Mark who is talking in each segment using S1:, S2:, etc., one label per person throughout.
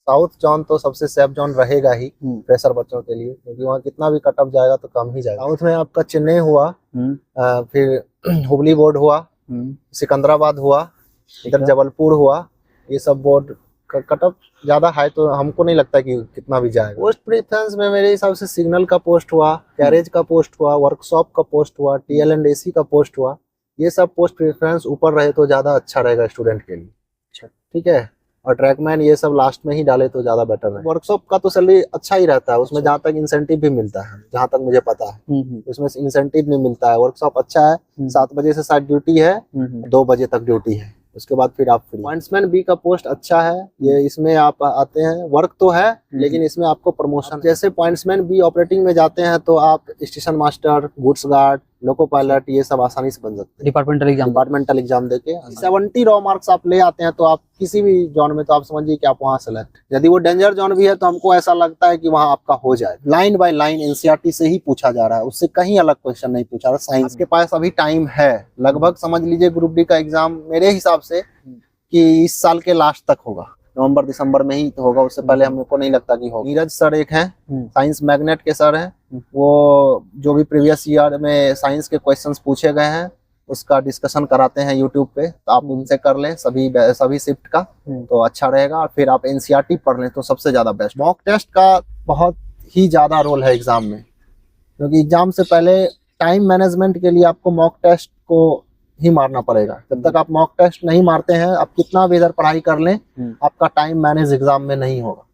S1: South zone तो सबसे safe zone रहेगा ही फ्रेशर बच्चों के लिए, क्योंकि वहाँ कितना भी कट ऑफ जाएगा तो कम ही जाएगा। साउथ में आपका चेन्नई हुआ, फिर हुबली बोर्ड हुआ, सिकंदराबाद हुआ, इधर जबलपुर हुआ, ये सब बोर्ड कट ऑफ ज्यादा हाई तो हमको नहीं लगता कि कितना भी जाएगा। पोस्ट प्रेफरेंस में मेरे हिसाब से सिग्नल का पोस्ट हुआ, कैरेज का पोस्ट हुआ, वर्कशॉप का पोस्ट हुआ, TL&AC का पोस्ट हुआ, ये सब पोस्ट प्रेफरेंस ऊपर रहे तो ज्यादा अच्छा रहेगा स्टूडेंट के लिए। अच्छा, ठीक है। और ट्रैकमैन ये सब लास्ट में ही डाले तो ज्यादा बेटर है। वर्कशॉप का तो सैलरी अच्छा ही रहता है, उसमें जहाँ तक इंसेंटिव भी मिलता है, जहाँ तक मुझे पता है उसमें इंसेंटिव भी मिलता है। वर्कशॉप अच्छा है, 7 बजे से शायद ड्यूटी है, 2 बजे तक ड्यूटी है, उसके बाद फिर आप फ्री। पॉइंट्समैन बी का पोस्ट अच्छा है, ये इसमें आप आते हैं, वर्क तो है लेकिन इसमें आपको प्रमोशन, जैसे पॉइंट्समैन बी ऑपरेटिंग में जाते हैं तो आप station master, goods guard, loco pilot, ये सब आसानी से बन सकते हैं डिपार्टमेंटल एग्जाम देके। 70 रॉ मार्क्स आप ले आते हैं तो आप किसी भी जोन में, तो आप समझिए कि आप वहाँ सेलेक्ट। यदि वो डेंजर जोन भी है तो हमको ऐसा लगता है कि वहाँ आपका हो जाए। लाइन बाय लाइन NCERT से ही पूछा जा रहा है, उससे कहीं अलग क्वेश्चन नहीं पूछा रहा। साइंस के पास अभी टाइम है, लगभग समझ लीजिए ग्रुप डी का एग्जाम मेरे हिसाब से कि इस साल के लास्ट तक होगा, नवंबर दिसंबर में ही तो होगा, उससे पहले हमको नहीं लगता कि होगा। नीरज सर एक हैं, साइंस मैग्नेट के सर हैं, वो जो भी प्रीवियस ईयर में साइंस के क्वेश्चंस पूछे गए हैं उसका डिस्कशन कराते हैं यूट्यूब पे, तो आप उनसे कर लें सभी शिफ्ट का, तो अच्छा रहेगा। और फिर आप NCERT पढ़ लें तो सबसे ज्यादा बेस्ट। मॉक टेस्ट का बहुत ही ज्यादा रोल है एग्जाम में, क्योंकि एग्जाम से पहले टाइम मैनेजमेंट के लिए आपको मॉक टेस्ट को ही मारना पड़ेगा। जब तक आप मॉक टेस्ट नहीं मारते हैं, आप कितना भी इधर पढ़ाई कर लें, आपका टाइम मैनेज एग्जाम में नहीं होगा।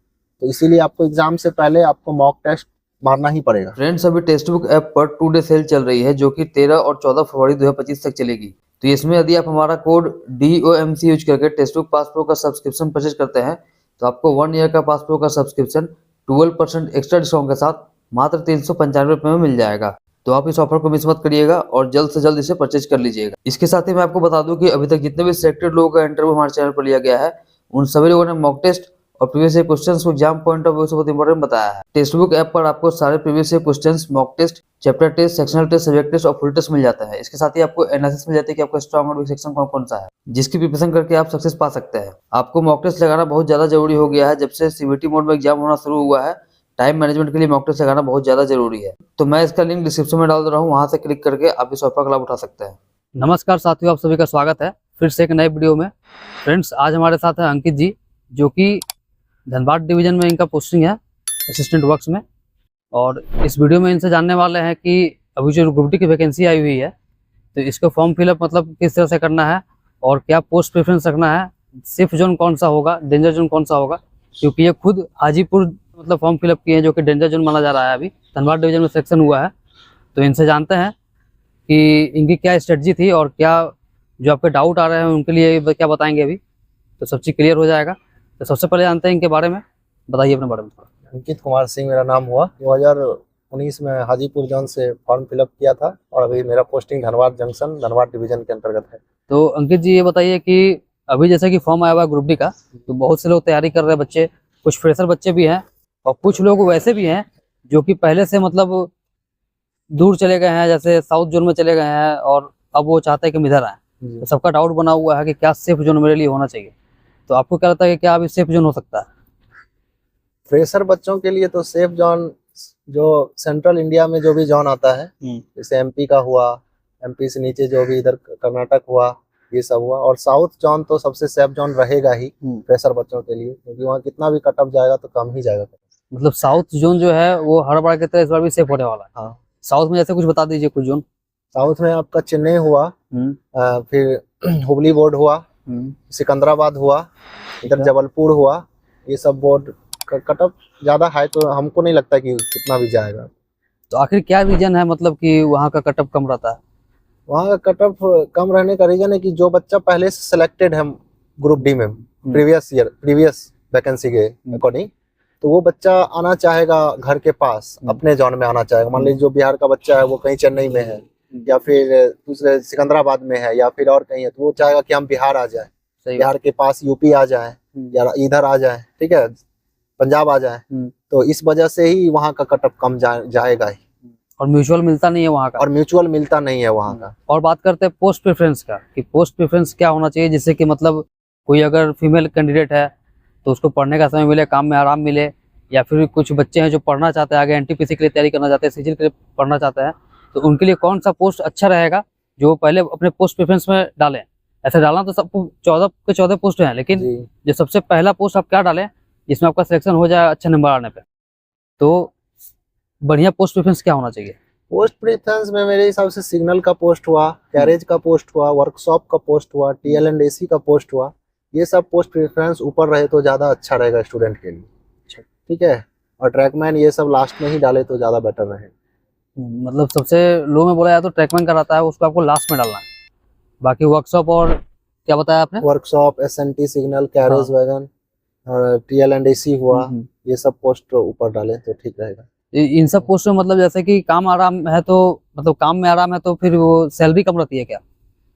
S1: तो इसीलिए आपको एग्जाम से पहले आपको मॉक टेस्ट मारना ही पड़ेगा।
S2: फ्रेंड्स, अभी टेक्स्ट बुक ऐप पर 2 डे सेल चल रही है, जो कि 13 और 14 फरवरी 2025 तक चलेगी। तो इसमें यदि आप हमारा कोड DOMC यूज करके टेक्स्ट बुक पास प्रो का सब्सक्रिप्शन परचेज करते हैं तो आपको 1 ईयर का पास प्रो का सब्सक्रिप्शन 12% एक्स्ट्रा डिस्काउंट के साथ मात्र 395 रुपये में मिल जाएगा। तो आप इस ऑफर को मिस मत करिएगा और जल्द से जल्द इसे परचेज कर लीजिएगा। इसके साथ ही मैं आपको बता दूं कि अभी तक जितने भी सिलेक्टेड लोगों का इंटरव्यू हमारे चैनल पर लिया गया है, उन सभी लोगों ने मॉक टेस्ट और प्रीवियस ईयर क्वेश्चंस को एग्जाम पॉइंट ऑफ व्यू से बहुत इंपॉर्टेंट बताया है। टेक्स्ट बुक ऐप पर आपको सारे previous year questions, mock test, chapter test, sectional test, subject test और फुल टेस्ट मिल जाता है। इसके साथ ही आपको एनालिसिस मिल जाता है कि आपका स्ट्रॉन्ग और वीक सेक्शन कौन कौन सा है, जिसकी प्रिपरेशन करके आप सक्सेस पा सकते हैं। आपको मॉक टेस्ट लगाना बहुत ज्यादा जरूरी हो गया है, जब से CBT मोड में एग्जाम होना शुरू हुआ है। टाइम मैनेजमेंट के लिए मॉक टेस्ट लगाना बहुत ज्यादा जरूरी है। तो मैं इसका लिंक डिस्क्रिप्शन में डाल दे रहा हूँ, वहां से क्लिक करके आप इस ऑफर का लाभ उठा सकते हैं।
S3: नमस्कार साथियों, आप सभी का स्वागत है फिर से एक नए वीडियो में। फ्रेंड्स, आज हमारे साथ है अंकित जी, जो कि धनबाद डिवीजन में इनका पोस्टिंग है असिस्टेंट वर्क्स में। और इस वीडियो में इनसे जानने वाले हैं कि अभी जो ग्रुप डी की वैकेंसी आई हुई है, तो इसको फॉर्म फिलअप मतलब किस तरह से करना है और क्या पोस्ट प्रेफरेंस रखना है, सेफ जोन कौन सा होगा, डेंजर जोन कौन सा होगा। क्योंकि ये खुद हाजीपुर मतलब फॉर्म फिलअप किए हैं, जो कि डेंजर जोन माना जा रहा है। अभी धनबाद डिवीजन में सिलेक्शन हुआ है, तो इनसे जानते हैं कि इनकी क्या स्ट्रेटजी थी और क्या जो आपके डाउट आ रहे हैं उनके लिए क्या बताएंगे अभी, तो सब चीज़ क्लियर हो जाएगा। तो सबसे पहले जानते हैं इनके बारे में, बताइए अपने बारे में थोड़ा।
S1: अंकित कुमार सिंह मेरा नाम हुआ, 2019 में हाजीपुर जोन से फॉर्म फिलअप किया था और अभी मेरा posting Dhanbad junction, Dhanbad division के अंतर्गत है।
S3: तो अंकित जी, ये बताइए कि अभी जैसे कि फॉर्म आया हुआ ग्रुप डी का, तो बहुत से लोग तैयारी कर रहे हैं बच्चे, कुछ फ्रेशर बच्चे भी हैं और कुछ लोग वैसे भी हैं जो कि पहले से मतलब दूर चले गए हैं, जैसे साउथ जोन में चले गए हैं और अब वो चाहते हैं कि हम इधर आए। तो सबका डाउट बना हुआ है कि क्या सेफ जोन मेरे लिए होना चाहिए। तो आपको क्या लगता है कि क्या अभी सेफ जोन हो सकता है?
S1: फ्रेशर बच्चों के लिए तो सेफ जोन जो सेंट्रल इंडिया में जो भी जोन आता है, जैसे MP का हुआ, MP से नीचे जो भी इधर कर्नाटक हुआ, ये सब हुआ। और साउथ जोन तो सबसे सेफ जोन रहेगा ही फ्रेशर बच्चों के लिए, क्योंकि वहाँ कितना भी कट ऑफ जाएगा तो कम ही जाएगा।
S3: मतलब साउथ जोन जो है वो हर बार की तरह इस बार भी सेफ होने वाला है।
S1: हाँ,
S3: साउथ में जैसे कुछ बता दीजिए कुछ जोन।
S1: साउथ में आपका चेन्नई हुआ, फिर हुबली बोर्ड हुआ, सिकंदराबाद हुआ, इधर जबलपुर हुआ, ये सब बोर्ड कट ऑफ ज्यादा हाई तो हमको नहीं लगता कि कितना भी जाएगा।
S3: तो आखिर क्या रीजन है मतलब कि वहाँ का कट ऑफ कम रहता है?
S1: वहाँ का कट ऑफ कम रहने का रीजन है कि जो बच्चा पहले से सिलेक्टेड है ग्रुप डी में प्रीवियस वैकेंसी के अकॉर्डिंग, तो वो बच्चा आना चाहेगा घर के पास, अपने जोन में आना चाहेगा। मान लीजिए जो बिहार का बच्चा है वो कहीं चेन्नई में है या फिर दूसरे सिकंदराबाद में है या फिर और कहीं है, तो वो चाहेगा कि हम बिहार आ जाए, बिहार के पास UP आ जाए या इधर आ जाए, ठीक है, पंजाब आ जाए। तो इस वजह से ही वहाँ का कट ऑफ कम जाएगा ही।
S3: और म्यूचुअल मिलता नहीं है वहाँ का,
S1: और म्यूचुअल मिलता नहीं है वहाँ का।
S3: और बात करते हैं पोस्ट प्रेफरेंस का, कि पोस्ट प्रेफरेंस क्या होना चाहिए, जिससे कि मतलब कोई अगर फीमेल कैंडिडेट है तो उसको पढ़ने का समय मिले, काम में आराम मिले, या फिर कुछ बच्चे हैं जो पढ़ना चाहते हैं, आगे एनटीपीसी के लिए तैयारी करना चाहते हैं, सीजीएल के लिए पढ़ना चाहते हैं, तो उनके लिए कौन सा पोस्ट अच्छा रहेगा जो पहले अपने पोस्ट प्रेफरेंस में डालें? ऐसे डालना तो सबको 14 के 14 पोस्ट हैं, लेकिन जो सबसे पहला पोस्ट आप क्या डालें जिसमें आपका सिलेक्शन हो जाए अच्छे नंबर आने पे? तो बढ़िया पोस्ट प्रेफरेंस क्या होना चाहिए?
S1: पोस्ट प्रेफरेंस में मेरे हिसाब से सिग्नल का पोस्ट हुआ, कैरेज का पोस्ट हुआ, वर्कशॉप का पोस्ट हुआ, TL&AC का पोस्ट हुआ, ये सब पोस्ट प्रेफरेंस ऊपर रहे तो ज़्यादा अच्छा रहेगा स्टूडेंट के लिए। ठीक है, और ट्रैकमैन ये सब लास्ट में ही डाले तो ज़्यादा बेटर रहेगा।
S3: मतलब सबसे लो में बोला जाए तो ट्रैकमैन का रहता है, उसको आपको लास्ट में डालना है। बाकी वर्कशॉप और क्या बताया आपने?
S1: Workshop, SNT, signal, carriage wagon और TL&AC हुआ, ये सब पोस्ट ऊपर डालें तो ठीक रहेगा।
S3: इन सब पोस्ट में मतलब जैसे कि काम आराम है, तो मतलब काम में आराम है तो फिर वो सैलरी कम रहती है क्या?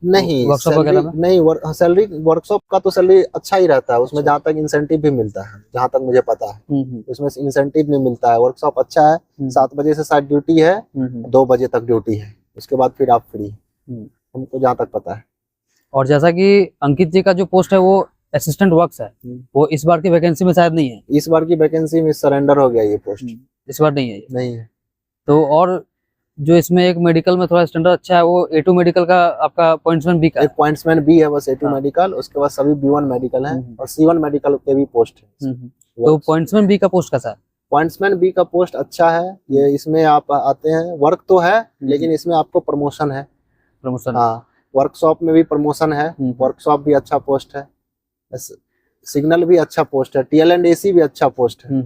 S1: नहीं,
S3: वर्कशॉप वगैरह में
S1: नहीं, सैलरी वर्कशॉप का तो सैलरी अच्छा ही रहता है, उसमें जहाँ तक इंसेंटिव भी मिलता है, जहाँ तक मुझे पता है उसमें इंसेंटिव भी मिलता है। वर्कशॉप अच्छा है, 7 बजे से शायद ड्यूटी है, 2 बजे तक ड्यूटी है, उसके बाद फिर आप फ्री, हमको जहाँ तक पता है।
S3: और जैसा कि अंकित जी का जो पोस्ट है वो असिस्टेंट वर्क्स है, वो इस बार की वैकेंसी में शायद नहीं है।
S1: इस बार की वैकेंसी में सरेंडर हो गया ये पोस्ट,
S3: इस बार नहीं है।
S1: नहीं है।
S3: तो और जो इसमें एक मेडिकल में थोड़ा स्टैंडर्ड अच्छा है, वो A2 मेडिकल का आपका पॉइंट्समैन बी का
S1: एक पॉइंट्समैन बी है बस, A2 मेडिकल, उसके बाद सभी B1 मेडिकल है और C1 मेडिकल के भी पोस्ट है।
S3: तो पॉइंट्समैन बी का पोस्ट कैसा है?
S1: पॉइंट्समैन बी का पोस्ट अच्छा है, ये इसमें आप आते हैं, वर्क तो है लेकिन इसमें आपको प्रमोशन है।
S3: प्रमोशन,
S1: हाँ, वर्कशॉप में भी प्रमोशन है, वर्कशॉप भी अच्छा पोस्ट है, सिग्नल भी अच्छा पोस्ट है, TL&AC भी अच्छा पोस्ट है।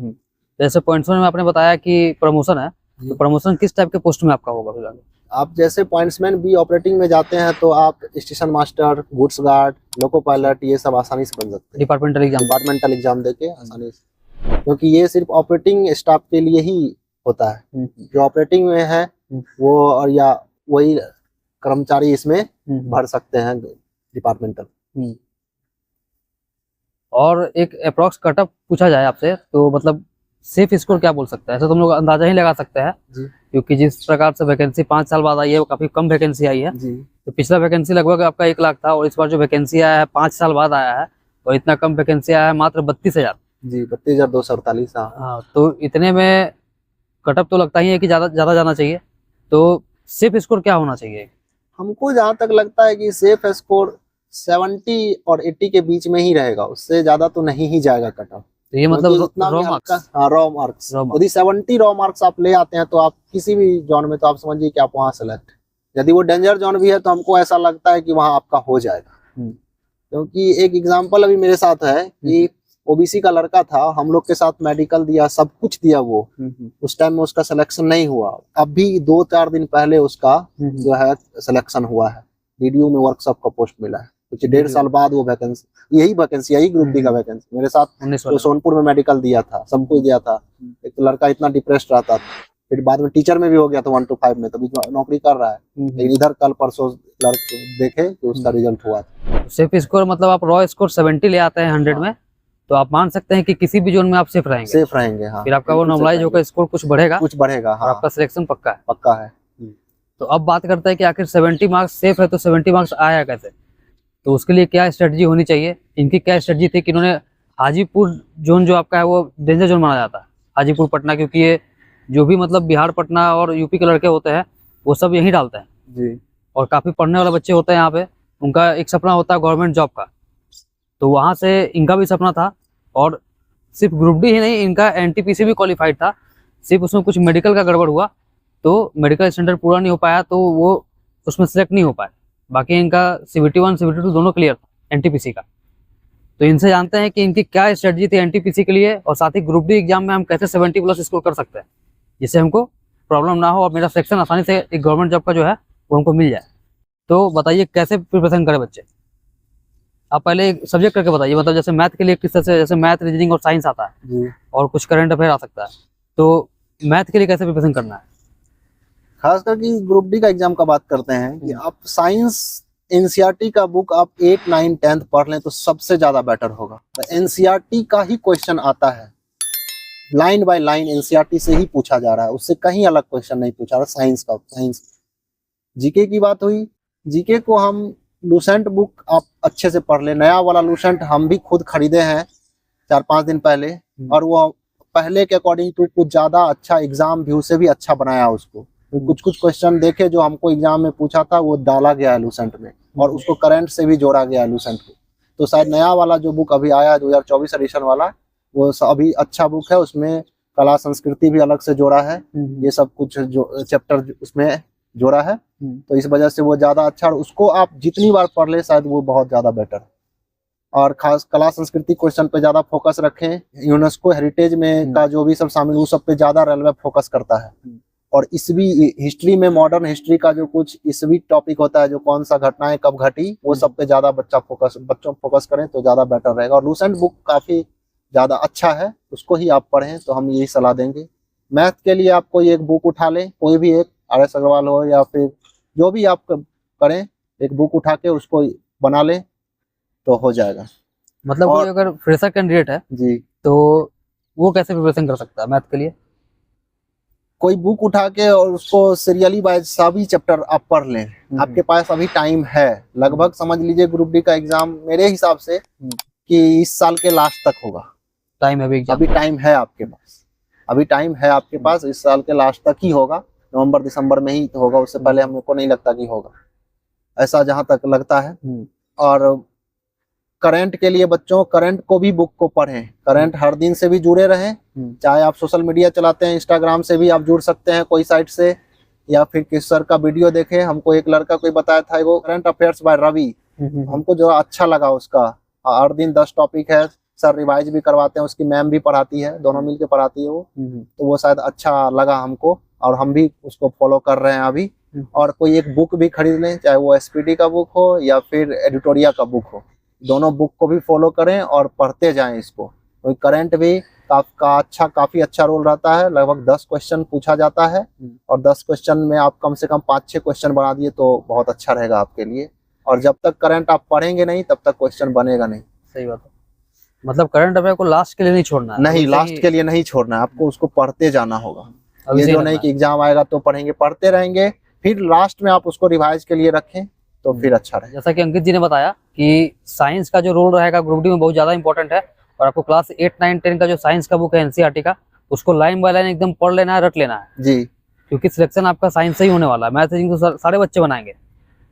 S3: जैसे पॉइंट्समैन में आपने बताया कि प्रमोशन है, तो प्रमोशन किस टाइप के पोस्ट में आपका होगा फिर आगे?
S1: आप जैसे पॉइंट्समैन बी ऑपरेटिंग में जाते हैं तो आप station master, goods guard, loco pilot, ये सब आसानी से बन सकते हैं डिपार्टमेंटल एग्जाम देके आसानी से, क्योंकि ये सिर्फ ऑपरेटिंग स्टाफ के लिए ही होता है। जो ऑपरेटिंग में है वो और या वही कर्मचारी इसमें भर सकते हैं डिपार्टमेंटल।
S3: और एक अप्रॉक्स कटअप पूछा जाए आपसे तो मतलब सेफ स्कोर क्या बोल सकते हैं? ऐसा तो हम लोग अंदाजा ही लगा सकते हैं, क्योंकि जिस प्रकार से वैकेंसी 5 साल बाद आई है वो काफी कम वैकेंसी आई है। तो पिछला वैकेंसी लगभग आपका 1 लाख था और इस बार जो वैकेंसी आया है 5 साल बाद आया है और इतना कम वैकेंसी आया है मात्र 32,000।
S1: जी, 32,248।
S3: हाँ, तो इतने में कटअप तो लगता ही है कि ज्यादा जाना चाहिए। तो सेफ स्कोर क्या होना चाहिए?
S1: हमको जहाँ तक लगता है कि सेफ स्कोर 70 और 80 के बीच में ही रहेगा, उससे ज्यादा तो नहीं ही जाएगा कटअप।
S3: तो ये मतलब रॉ मार्क्स?
S1: हाँ, रॉ मार्क्स। यदि 70 रॉ मार्क्स आप ले आते हैं तो आप किसी भी जोन में तो आप समझिए कि आप वहाँ सेलेक्ट। यदि वो डेंजर जोन भी है तो हमको ऐसा लगता है कि वहाँ आपका हो जाएगा। क्योंकि एक एग्जांपल अभी मेरे साथ है कि OBC का लड़का था, हम लोग के साथ मेडिकल दिया, सब कुछ दिया, वो उस टाइम में उसका सिलेक्शन नहीं हुआ। अभी 2-4 दिन पहले उसका जो है सिलेक्शन हुआ है, DDU में वर्कशॉप का पोस्ट मिला है। कुछ 1.5 साल बाद वो वैकेंसी, यही ग्रुप डी का वैकेंसी मेरे साथ तो सोनपुर में मेडिकल दिया था, सब कुछ दिया था। एक तो लड़का इतना डिप्रेस्ड रहता था, फिर बाद में टीचर में भी हो गया था 1 to 5 में, तभी नौकरी कर रहा है। लेकिन इधर कल परसों लड़के देखे कि उसका रिजल्ट हुआ था।
S3: सेफ स्कोर मतलब आप रॉ स्कोर 70 ले आते हैं 100 में, तो आप मान सकते हैं कि किसी भी जोन में आप सेफ रहेंगे।
S1: हाँ,
S3: फिर आपका वो नॉर्मलाइज होकर स्कोर कुछ बढ़ेगा।
S1: हाँ,
S3: और आपका सिलेक्शन
S1: पक्का है।
S3: तो अब बात करते हैं कि आखिर 70 मार्क्स सेफ है तो 70 मार्क्स आया कैसे? तो उसके लिए क्या स्ट्रेटजी होनी चाहिए? इनकी क्या स्ट्रेटजी थी कि इन्होंने हाजीपुर जोन जो आपका है वो डेंजर जोन माना जाता है, हाजीपुर पटना, क्योंकि ये जो भी मतलब बिहार, पटना और यूपी के लड़के होते हैं वो सब यहीं डालते हैं
S1: जी।
S3: और काफी पढ़ने वाले बच्चे होते हैं यहाँ पे, उनका एक सपना होता है गवर्नमेंट जॉब का। तो वहाँ से इनका भी सपना था और सिर्फ ग्रुप डी ही नहीं, इनका NTPC भी क्वालिफाइड था, सिर्फ उसमें कुछ मेडिकल का गड़बड़ हुआ तो मेडिकल स्टैंडर्ड पूरा नहीं हो पाया तो वो उसमें सेलेक्ट नहीं हो पाया। बाकी इनका CBT 1 CBT 2 दोनों क्लियर था NTPC का। तो इनसे जानते हैं कि इनकी क्या स्ट्रेटजी थी NTPC के लिए और साथ ही ग्रुप डी एग्जाम में हम कैसे 70+ स्कोर कर सकते हैं जिससे हमको प्रॉब्लम ना हो और मेरा सिलेक्शन आसानी से एक गवर्नमेंट जॉब का जो है वो हमको मिल जाए। तो बताइए कैसे प्रिपरेशन करें बच्चे? आप पहले एक सब्जेक्ट करके बताइए, मतलब जैसे मैथ के लिए किस तरह से, जैसे मैथ, रीजनिंग और साइंस आता है
S1: जी,
S3: और कुछ करंट अफेयर आ सकता है, तो मैथ के लिए कैसे प्रिपरेशन करना है?
S1: खास करके ग्रुप डी का एग्जाम का बात करते हैं कि आप साइंस NCERT का बुक आप 8, 9, 10 पढ़ लें तो सबसे ज्यादा बेटर होगा। तो NCERT का ही क्वेश्चन आता है, लाइन बाय लाइन NCERT से ही पूछा जा रहा है, उससे कहीं अलग क्वेश्चन नहीं पूछा रहा। साइंस जीके की बात हुई, जीके को हम लूसेंट बुक आप अच्छे से पढ़ ले, नया वाला लूसेंट हम भी खुद खरीदे हैं, 4-5 दिन पहले, और वो पहले के अकॉर्डिंग टू कुछ ज्यादा अच्छा एग्जाम व्यू से भी अच्छा बनाया उसको। कुछ क्वेश्चन देखे जो हमको एग्जाम में पूछा था वो डाला गया है लूसेंट में, और उसको करंट से भी जोड़ा गया है लूसेंट को। तो शायद नया वाला जो बुक अभी आया है 2024 एडिशन वाला, वो अभी अच्छा बुक है। उसमें कला संस्कृति भी अलग से जोड़ा है, ये सब कुछ जो चैप्टर उसमें जोड़ा है। तो इस वजह से वो ज्यादा अच्छा, और उसको आप जितनी बार पढ़ ले शायद वो बहुत ज्यादा बेटर है। और खास कला संस्कृति क्वेश्चन पे ज्यादा फोकस रखें। यूनेस्को हेरिटेज में का जो भी सब शामिल, वो सब पे ज्यादा रेलवे फोकस करता है। और ईसवी हिस्ट्री में, मॉडर्न हिस्ट्री का जो कुछ ईसवी टॉपिक होता है, जो कौन सा घटनाएं कब घटी, वो सब पे ज्यादा बच्चों फोकस करें तो ज्यादा बेटर रहेगा। और लूसेंट बुक काफी ज्यादा अच्छा है, उसको ही आप पढ़ें तो हम यही सलाह देंगे। मैथ के लिए आप कोई एक बुक उठा लें, कोई भी एक, RS अग्रवाल हो या फिर जो भी आप करें, एक बुक उठा के उसको बना लें तो हो जाएगा।
S3: मतलब कोई अगर फ्रेशर कैंडिडेट है
S1: जी,
S3: तो वो कैसे प्रिपरेशन कर सकता है मैथ के लिए?
S1: कोई बुक उठा के और उसको सीरियली वाइज सभी चैप्टर आप पढ़ लें। आपके पास अभी टाइम है, लगभग समझ लीजिए ग्रुप डी का एग्जाम मेरे हिसाब से कि इस साल के लास्ट तक होगा।
S3: टाइम है
S1: अभी टाइम है आपके पास, अभी टाइम है आपके पास, इस साल के लास्ट तक ही होगा। नवंबर दिसंबर में ही तो होगा, उससे पहले हमको नहीं लगता कि होगा, ऐसा जहां तक लगता है। और करंट के लिए बच्चों, करंट को भी बुक को पढ़ें, करंट हर दिन से भी जुड़े रहें। चाहे आप सोशल मीडिया चलाते हैं, इंस्टाग्राम से भी आप जुड़ सकते हैं कोई साइट से, या फिर किस सर का वीडियो देखें। हमको एक लड़का कोई बताया था, वो करंट अफेयर्स बाय रवि, हमको जो अच्छा लगा उसका। हर दिन 10 टॉपिक है, सर रिवाइज भी करवाते हैं, उसकी मैम भी पढ़ाती है, दोनों मिलके पढ़ाती है वो। तो वो शायद अच्छा लगा हमको, और हम भी उसको फॉलो कर रहे हैं अभी। और कोई एक बुक भी खरीद लें, चाहे वो SPD का बुक हो या फिर एडिटोरिया का बुक हो, दोनों बुक को भी फॉलो करें और पढ़ते जाएं इसको। कोई करंट भी काफी अच्छा रोल रहता है। लगभग 10 क्वेश्चन पूछा जाता है, और 10 क्वेश्चन में आप कम से कम 5-6 क्वेश्चन बना दिए तो बहुत अच्छा रहेगा आपके लिए। और जब तक करंट आप पढ़ेंगे नहीं तब तक क्वेश्चन बनेगा नहीं।
S3: सही बात है। मतलब करंट अफेयर को लास्ट के लिए नहीं छोड़ना है?
S1: नहीं, लास्ट के लिए नहीं छोड़ना है, आपको उसको पढ़ते जाना होगा। ये जो नहीं कि एग्जाम आएगा तो पढ़ेंगे, पढ़ते रहेंगे, फिर लास्ट में आप उसको रिवाइज के लिए रखें तो फिर अच्छा रहेगा।
S3: जैसा कि अंकित जी ने बताया कि साइंस का जो रोल रहेगा ग्रुप डी में बहुत ज्यादा इंपॉर्टेंट है, और आपको क्लास 8, 9, 10 का जो साइंस का बुक है NCERT का, उसको लाइन बाय लाइन एकदम पढ़ लेना है, रट लेना है
S1: जी।
S3: क्योंकि सिलेक्शन आपका साइंस से ही होने वाला है। मैथ तो सारे बच्चे बनाएंगे,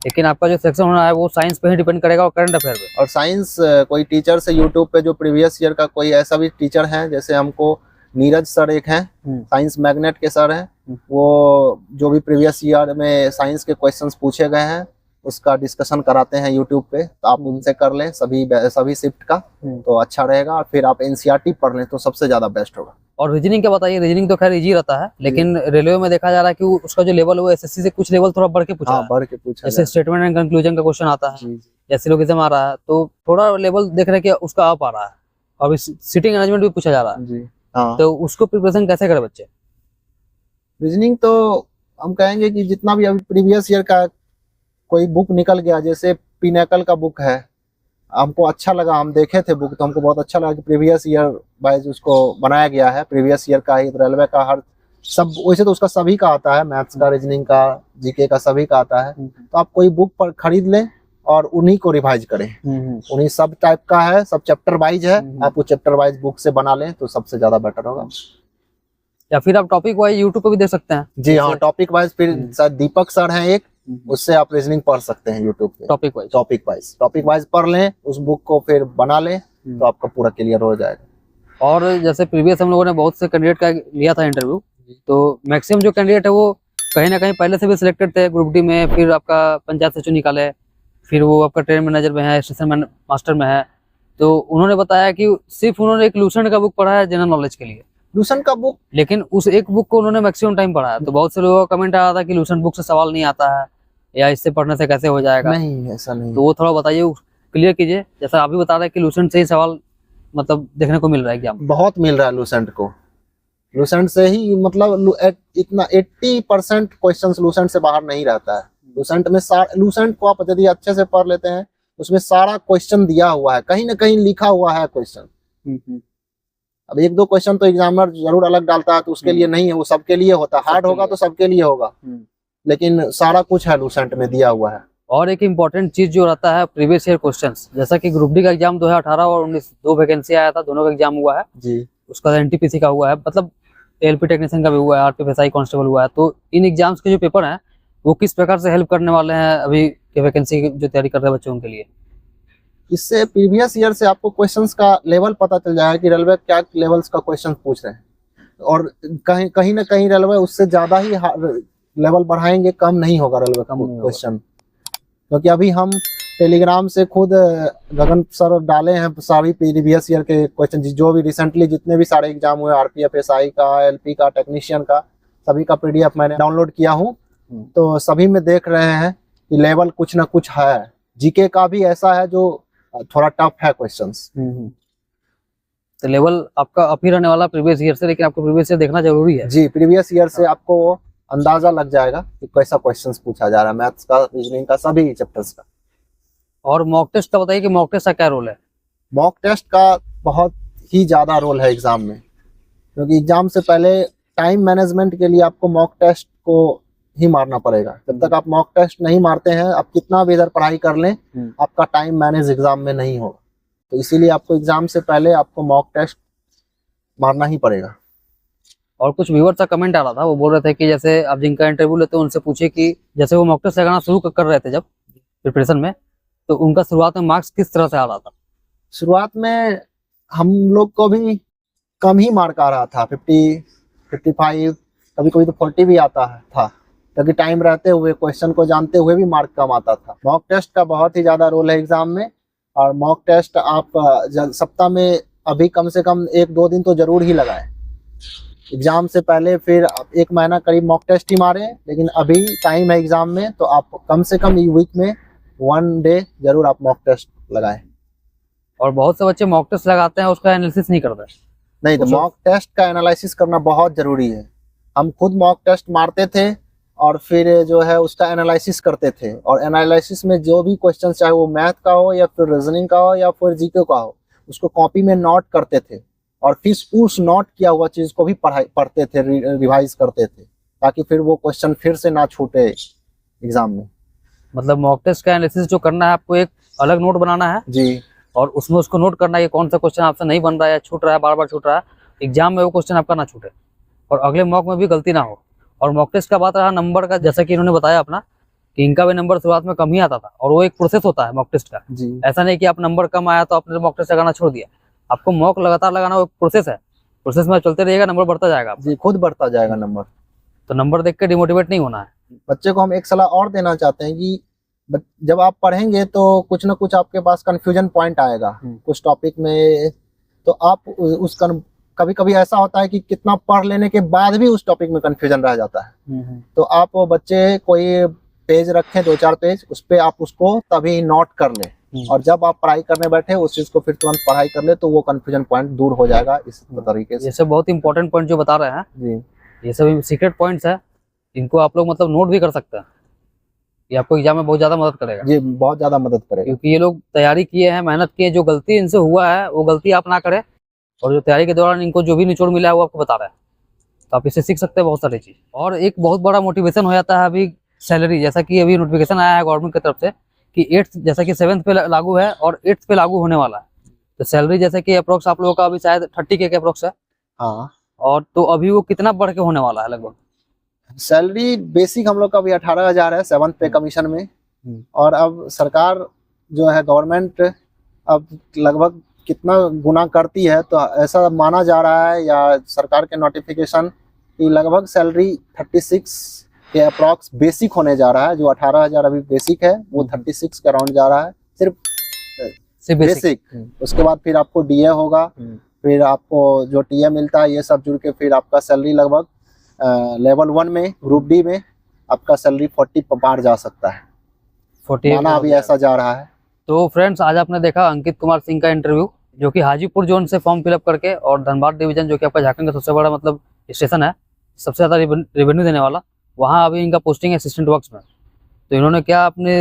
S3: लेकिन आपका जो सिलेक्शन होना है वो साइंस पे ही डिपेंड करेगा और करंट अफेयर पे।
S1: और साइंस कोई टीचर से यूट्यूब पे जो प्रीवियस ईयर का कोई ऐसा भी टीचर है, जैसे हमको नीरज सर एक हैं, साइंस मैग्नेट के सर हैं, वो जो भी प्रीवियस ईयर में साइंस के क्वेश्चंस पूछे गए हैं उसका डिस्कशन कराते हैं यूट्यूब पे, तो आप उनसे कर लें सभी शिफ्ट का, तो अच्छा रहेगा। और फिर आप NCERT पढ़ लें तो सबसे ज्यादा बेस्ट होगा।
S3: और रीजनिंग क्या बताइए? रीजनिंग तो खैर इजी रहता है, लेकिन रेलवे में देखा जा रहा है कि उसका जो लेवल है वो SSC से कुछ लेवल थोड़ा बढ़ के पूछा है।
S1: बढ़ के पूछा,
S3: जैसे स्टेटमेंट एंड कंक्लूजन का क्वेश्चन आता है, या सिलोगिज्म आ रहा है, तो थोड़ा लेवल देख रहे हैं कि उसका अप आ रहा है। और सिटिंग अरेंजमेंट भी पूछा जा रहा है, तो उसको प्रिपरेशन कैसे करे बच्चे?
S1: रीजनिंग तो हम कहेंगे कि जितना भी अभी प्रीवियस ईयर का कोई बुक निकल गया, जैसे पिनेकल का बुक है, हमको अच्छा लगा, हम देखे थे बुक तो हमको बहुत अच्छा लगा कि प्रीवियस ईयर वाइज उसको बनाया गया है। प्रीवियस ईयर का ही, रेलवे का हर सब, वैसे तो उसका सभी का आता है, मैथ्स का, रीजनिंग का, GK का, सभी का आता है। तो आप कोई बुक पर खरीद लें और उन्हीं को रिवाइज करें। उन्हीं सब टाइप का है, सब चैप्टर वाइज है, आप वो चैप्टर वाइज बुक से बना लें तो सबसे ज्यादा बेटर होगा।
S3: या फिर आप टॉपिक वाइज यूट्यूब पे भी देख सकते हैं।
S1: जी हाँ, टॉपिक वाइज, फिर दीपक सर हैं एक, उससे आप रीजनिंग पढ़ सकते हैं यूट्यूब पे। टॉपिक वाइज पढ़ लें, उस बुक को फिर बना लें तो आपका पूरा क्लियर हो जाएगा।
S3: और जैसे प्रीवियस हम लोगों ने बहुत से कैंडिडेट का लिया था इंटरव्यू, तो मैक्सिमम जो कैंडिडेट है वो कहीं ना कहीं पहले से भी सिलेक्टेड थे ग्रुप डी में, फिर आपका पंचायत सचिव निकाले, फिर वो आपका ट्रेन मैनेजर में है, स्टेशन मास्टर में है। तो उन्होंने बताया कि सिर्फ उन्होंने एक लूसेंट का बुक पढ़ा है जनरल नॉलेज के लिए,
S1: लूसेंट का बुक,
S3: लेकिन उस एक बुक को उन्होंने मैक्सिमम टाइम पढ़ा है। तो बहुत से लोगों का कमेंट आया था कि लूसेंट बुक से सवाल नहीं आता है, या इससे पढ़ने से कैसे हो जाएगा।
S1: नहीं, ऐसा नहीं।
S3: तो वो थोड़ा बताइए, क्लियर कीजिए। जैसा आप भी बता रहे हैं कि लूसेंट से ही सवाल मतलब देखने को मिल रहा है एग्जाम,
S1: बहुत मिल रहा है लूसेंट को। लूसेंट से ही मतलब इतना 80% क्वेश्चन लूसेंट से बाहर नहीं रहता है। लूसेंट में लूसेंट को आप यदि अच्छे से पढ़ लेते हैं, उसमें सारा क्वेश्चन दिया हुआ है, कहीं ना कहीं लिखा हुआ है क्वेश्चन। अब 1-2 क्वेश्चन तो एग्जामिनर जरूर अलग डालता है, तो उसके लिए नहीं है, वो सबके लिए होता है। हार्ड होगा तो सबके लिए होगा, लेकिन सारा कुछ है लूसेंट में दिया हुआ है।
S3: और एक इम्पॉर्टेंट चीज जो रहता है प्रीवियस ईयर क्वेश्चंस, जैसा कि ग्रुप डी का एग्जाम 2018 और 19 दो वैकेंसी आया था, दोनों का एग्जाम हुआ है
S1: जी।
S3: उसका एनटीपीसी का हुआ है, मतलब एलपी टेक्नीशियन का भी हुआ है, आरपीएफएसआई कांस्टेबल हुआ है। तो इन एग्जाम्स के जो पेपर हैं वो किस प्रकार से हेल्प करने वाले हैं अभी के वैकेंसी की जो तैयारी कर रहे हैं बच्चों के लिए?
S1: इससे प्रीवियस ईयर से आपको क्वेश्चंस का लेवल पता चल जाएगा कि रेलवे क्या लेवल्स का क्वेश्चन पूछ रहे हैं, और कहीं ना कहीं रेलवे उससे ज्यादा ही लेवल बढ़ाएंगे, कम नहीं होगा रेलवे का क्वेश्चन। क्योंकि अभी हम टेलीग्राम से खुद गगन सर डाले हैं सारी प्रीवियस ईयर के क्वेश्चन, जो भी रिसेंटली जितने भी सारे एग्जाम हुए आरपीएफएसआई का, एलपी का, टेक्नीशियन का, सभी का पीडीएफ मैंने डाउनलोड किया हूँ। तो सभी में देख रहे हैं कि लेवल कुछ ना कुछ है। जीके का भी ऐसा है जो थोड़ा टफ है क्वेश्चंस।
S3: तो लेवल आपका अप ही रहने वाला प्रीवियस ईयर से, लेकिन आपको प्रीवियस ईयर देखना जरूरी है।
S1: जी, प्रीवियस ईयर से आपको अंदाजा लग जाएगा कि कैसा क्वेश्चंस पूछा जा रहा है, मैथ्स का, रीजनिंग का, सभी चैप्टर्स का।
S3: और मॉक टेस्ट का बताइए कि मॉक टेस्ट का क्या रोल है?
S1: मॉक टेस्ट का बहुत ही ज्यादा रोल है एग्जाम में, क्योंकि एग्जाम से पहले टाइम मैनेजमेंट के लिए आपको मॉक टेस्ट को ही मारना पड़ेगा। जब तक आप मॉक टेस्ट नहीं मारते हैं, आप कितना भी इधर पढ़ाई कर लें, आपका टाइम मैनेज एग्जाम में नहीं होगा। तो इसीलिए आपको एग्जाम से पहले आपको मॉक टेस्ट मारना ही पड़ेगा।
S3: और कुछ व्यूअर्स का कमेंट आ रहा था, वो बोल रहे थे कि जैसे आप जिनका इंटरव्यू लेते हो उनसे पूछिए कि जैसे वो मॉक टेस्ट लगाना शुरू कर रहे थे जब प्रिपरेशन में, तो उनका शुरुआत में मार्क्स किस तरह से आ रहा था?
S1: शुरुआत में हम लोग को भी कम ही मार्क आ रहा था, 50, 55, कभी कभी तो 40 भी आता था, क्योंकि टाइम रहते हुए, क्वेश्चन को जानते हुए भी मार्क कम आता था। मॉक टेस्ट का बहुत ही ज्यादा रोल है एग्जाम में। और मॉक टेस्ट आप सप्ताह में अभी कम से कम 1-2 दिन तो जरूर ही लगाएं एग्जाम से पहले। फिर आप 1 महीना करीब मॉक टेस्ट ही मारें, लेकिन अभी टाइम है एग्जाम में, तो आप कम से कम वीक में 1 डे जरूर आप मॉक टेस्ट लगाएं।
S3: और बहुत से बच्चे मॉक टेस्ट लगाते हैं, उसका एनालिसिस नहीं करते।
S1: नहीं, तो मॉक टेस्ट का एनालिसिस करना बहुत जरूरी है। हम खुद मॉक टेस्ट मारते थे और फिर जो है उसका एनालिसिस करते थे, और एनालिसिस में जो भी क्वेश्चन, चाहे वो मैथ का हो या फिर रीजनिंग का हो या फिर जीके का हो, उसको कॉपी में नोट करते थे, और फिर उस नोट किया हुआ चीज को भी पढ़ते थे, रिवाइज करते थे, ताकि फिर वो क्वेश्चन फिर से ना छूटे एग्जाम में।
S3: मतलब मॉक टेस्ट का एनालिसिस जो करना है, आपको एक अलग नोट बनाना है
S1: जी,
S3: और उसमें उसको नोट करना है कौन सा क्वेश्चन आपसे नहीं बन रहा है, छूट रहा है, बार बार छूट रहा है, एग्जाम में वो क्वेश्चन आपका ना छूटे और अगले मॉक में भी गलती ना हो। और मॉक टेस्ट का बात रहा नंबर का, जैसा कि इन्होंने बताया अपना कि इनका भी नंबर शुरुआत में कम ही आता था, और वो एक प्रोसेस होता है मॉक टेस्ट का।
S1: जी,
S3: ऐसा नहीं कि आप नंबर कम आया तो आपने मॉक टेस्ट लगाना छोड़ दिया। आपको मॉक लगातार लगाना वो एक प्रोसेस है, प्रोसेस में चलते रहिएगा, नंबर बढ़ता जाएगा।
S1: जी, खुद बढ़ता जाएगा नंबर।
S3: तो नंबर देख के डिमोटिवेट नहीं होना है।
S1: बच्चे को हम एक सलाह और देना चाहते हैं कि जब आप पढ़ेंगे तो कुछ ना कुछ आपके पास कंफ्यूजन पॉइंट आएगा कुछ टॉपिक में, तो आप उस कभी कभी ऐसा होता है कि कितना पढ़ लेने के बाद भी उस टॉपिक में कंफ्यूजन रह जाता है। तो आप बच्चे कोई पेज रखें, 2-4 पेज, उस पे आप उसको तभी नोट कर लें, और जब आप पढ़ाई करने बैठे उस चीज को फिर तुरंत पढ़ाई कर ले, तो वो कंफ्यूजन पॉइंट दूर हो जाएगा इस तरीके से।
S3: ये सब बहुत इंपॉर्टेंट पॉइंट जो बता रहे हैं
S1: जी,
S3: ये सब सीक्रेट पॉइंट्स है, इनको आप लोग मतलब नोट भी कर सकते हैं। ये आपको एग्जाम में बहुत ज्यादा मदद करेगा।
S1: जी, बहुत ज्यादा मदद करेगा,
S3: क्योंकि ये लोग तैयारी किए हैं, मेहनत किए, जो गलती इनसे हुआ है वो गलती आप ना करें, और जो तैयारी के दौरान इनको जो भी निचोड़ मिला है वो आपको बता रहा है, तो आप इससे सीख सकते हैं बहुत सारी चीज। और एक बहुत बड़ा मोटिवेशन हो जाता है अभी सैलरी, जैसा कि अभी नोटिफिकेशन आया है गवर्नमेंट की तरफ से कि 8th जैसा कि 7th पे लागू है और 8th पे लागू होने वाला है, तो सैलरी जैसे कि अप्रोक्स आप लोगों का अभी शायद 30K के अप्रोक्स है।
S1: हाँ,
S3: और तो अभी वो कितना बढ़ के होने वाला है लगभग?
S1: सैलरी बेसिक हम लोग का अभी 18,000 है 7th पे कमीशन में, और अब सरकार जो है गवर्नमेंट अब लगभग कितना गुना करती है, तो ऐसा माना जा रहा है या सरकार के नोटिफिकेशन कि लगभग सैलरी 36 के अप्रॉक्स बेसिक होने जा रहा है। जो 18,000 अभी बेसिक है वो 36 के अराउंड जा रहा है, सिर्फ बेसिक। उसके बाद फिर आपको डीए होगा, फिर आपको जो टीए मिलता है ये सब जुड़ के फिर आपका सैलरी लगभग लेवल 1 में, ग्रुप डी में आपका सैलरी 40 पार जा सकता है,
S3: 40
S1: माना अभी ऐसा जा रहा है।
S3: तो फ्रेंड्स, आज आपने देखा अंकित कुमार सिंह का इंटरव्यू, जो कि हाजीपुर जोन से फॉर्म फिलअप करके, और धनबाद डिवीजन जो कि आपका झारखंड का सबसे बड़ा मतलब स्टेशन है, सबसे ज्यादा रेवेन्यू देने वाला, वहाँ अभी इनका पोस्टिंग है असिस्टेंट वर्क्स में। तो इन्होंने क्या अपनी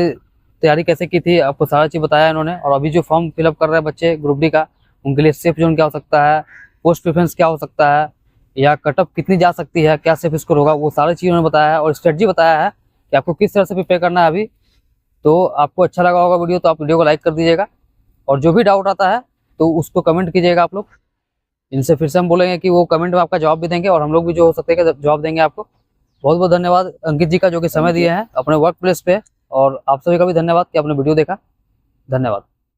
S3: तैयारी कैसे की थी आपको सारा चीज बताया इन्होंने। और अभी जो फॉर्म फिलअप कर रहे हैं बच्चे ग्रुप डी का, उनके लिए सेफ जोन क्या हो सकता है, पोस्ट प्रेफरेंस क्या हो सकता है, या कटअप कितनी जा सकती है, क्या सेफ स्कोर होगा, वो सारी चीज उन्होंने बताया है, और स्ट्रेटजी बताया है कि आपको किस तरह से प्रिपेयर करना है अभी। तो आपको अच्छा लगा होगा वीडियो तो आप वीडियो को लाइक कर दीजिएगा, और जो भी डाउट आता है तो उसको कमेंट कीजिएगा आप लोग। इनसे फिर से हम बोलेंगे कि वो कमेंट में आपका जवाब भी देंगे, और हम लोग भी जो हो सकते हैं जवाब देंगे आपको। बहुत बहुत धन्यवाद अंकित जी का, जो कि समय दिए हैं अपने वर्क प्लेस पे, और आप सभी का भी धन्यवाद कि आपने वीडियो देखा। धन्यवाद।